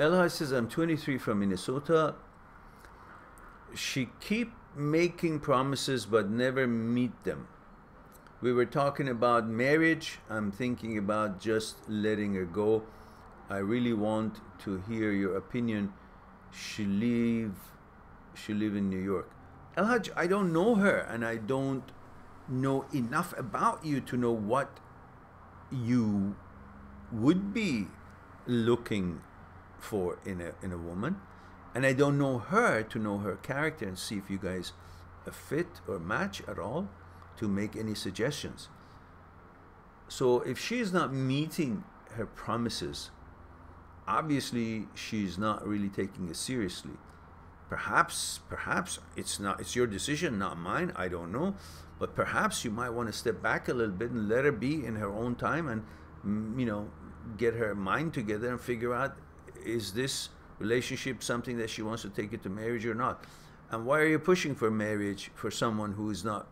Ella says, I'm 23 from Minnesota. She keep making promises but never meet them. We were talking about marriage. I'm thinking about just letting her go. I really want to hear your opinion. She live in New York. Elhaj, I don't know her, and I don't know enough about you to know what you would be looking for in a woman, and I don't know her to know her character and see if you guys fit or match at all to make any suggestions. So if she is not meeting her promises, obviously she's not really taking it seriously. Perhaps it's your decision, not mine, I don't know, but perhaps you might want to step back a little bit and let her be in her own time and, you know, get her mind together and figure out, is this relationship something that she wants to take it to marriage or not? And why are you pushing for marriage for someone who is not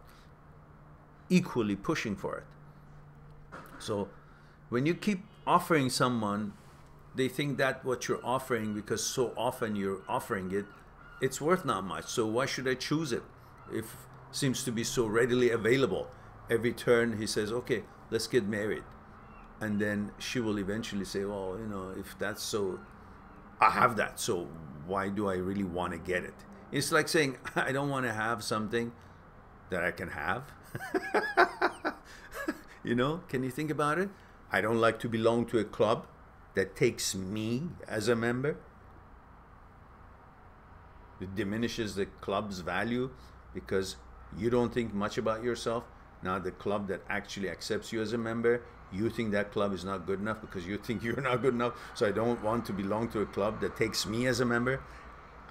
equally pushing for it? So when you keep offering someone, they think that what you're offering, because so often you're offering it, it's worth not much. So why should I choose it if it seems to be so readily available? Every turn he says, okay, let's get married. And then she will eventually say, well, you know, if that's so, I have that, so why do I really want to get it? It's like saying, I don't want to have something that I can have. You know, can you think about it? I don't like to belong to a club that takes me as a member. It diminishes the club's value because you don't think much about yourself. Now the club that actually accepts you as a member, you think that club is not good enough because you think you're not good enough. So I don't want to belong to a club that takes me as a member.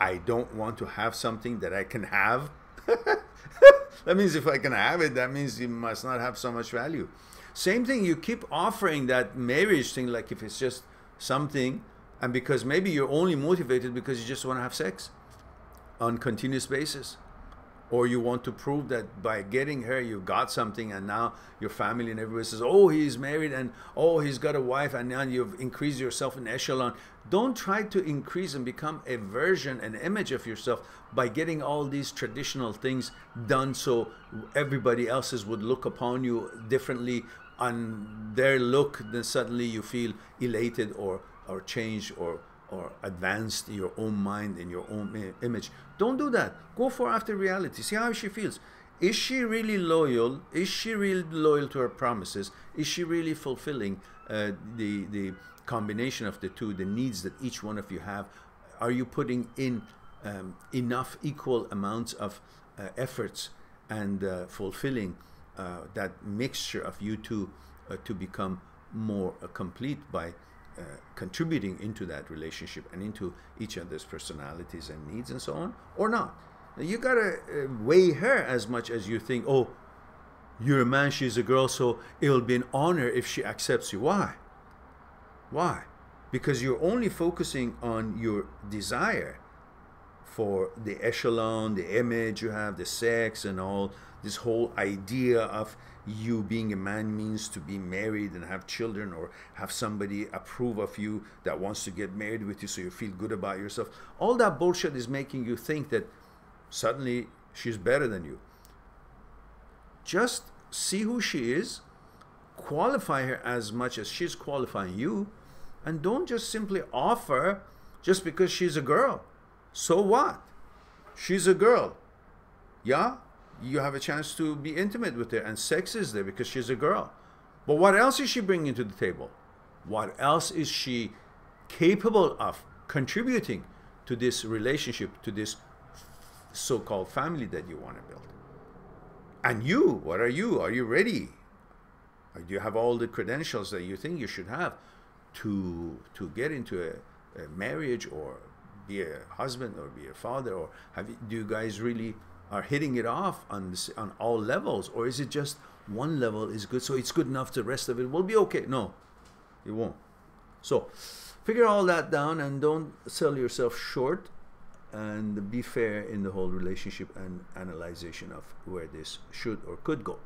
I don't want to have something that I can have. That means if I can have it, that means it must not have so much value. Same thing, you keep offering that marriage thing, like if it's just something, and because maybe you're only motivated because you just want to have sex on continuous basis, or you want to prove that by getting her you got something, and now your family and everybody says, oh, he's married, and oh, he's got a wife, and now you've increased yourself in echelon. Don't try to increase and become a version, an image of yourself by getting all these traditional things done so everybody else's would look upon you differently. On their look, then suddenly you feel elated or changed or advanced in your own mind, in your own image. Don't do that. Go for after reality. See how she feels. Is she really loyal? Is she really loyal to her promises? Is she really fulfilling the combination of the two, the needs that each one of you have? Are you putting in enough equal amounts of efforts and fulfilling that mixture of you two to become more complete by contributing into that relationship and into each other's personalities and needs and so on, or not? You gotta weigh her as much as you think, oh, you're a man, she's a girl, so it'll be an honor if she accepts you. Why? Why? Because you're only focusing on your desire for the echelon, the image you have, the sex and all, this whole idea of you being a man means to be married and have children or have somebody approve of you that wants to get married with you so you feel good about yourself. All that bullshit is making you think that suddenly she's better than you. Just see who she is, qualify her as much as she's qualifying you, and don't just simply offer just because she's a girl. So what? She's a girl. Yeah? You have a chance to be intimate with her, and sex is there because she's a girl. But what else is she bringing to the table? What else is she capable of contributing to this relationship, to this so-called family that you want to build? And you, what are you? Are you ready? Do you have all the credentials that you think you should have to get into a marriage or be a husband or be a father? Or do you guys really are hitting it off on all levels, or is it just one level is good, so it's good enough, the rest of it will be okay? No, it won't. So figure all that down and don't sell yourself short, and be fair in the whole relationship and analyzation of where this should or could go.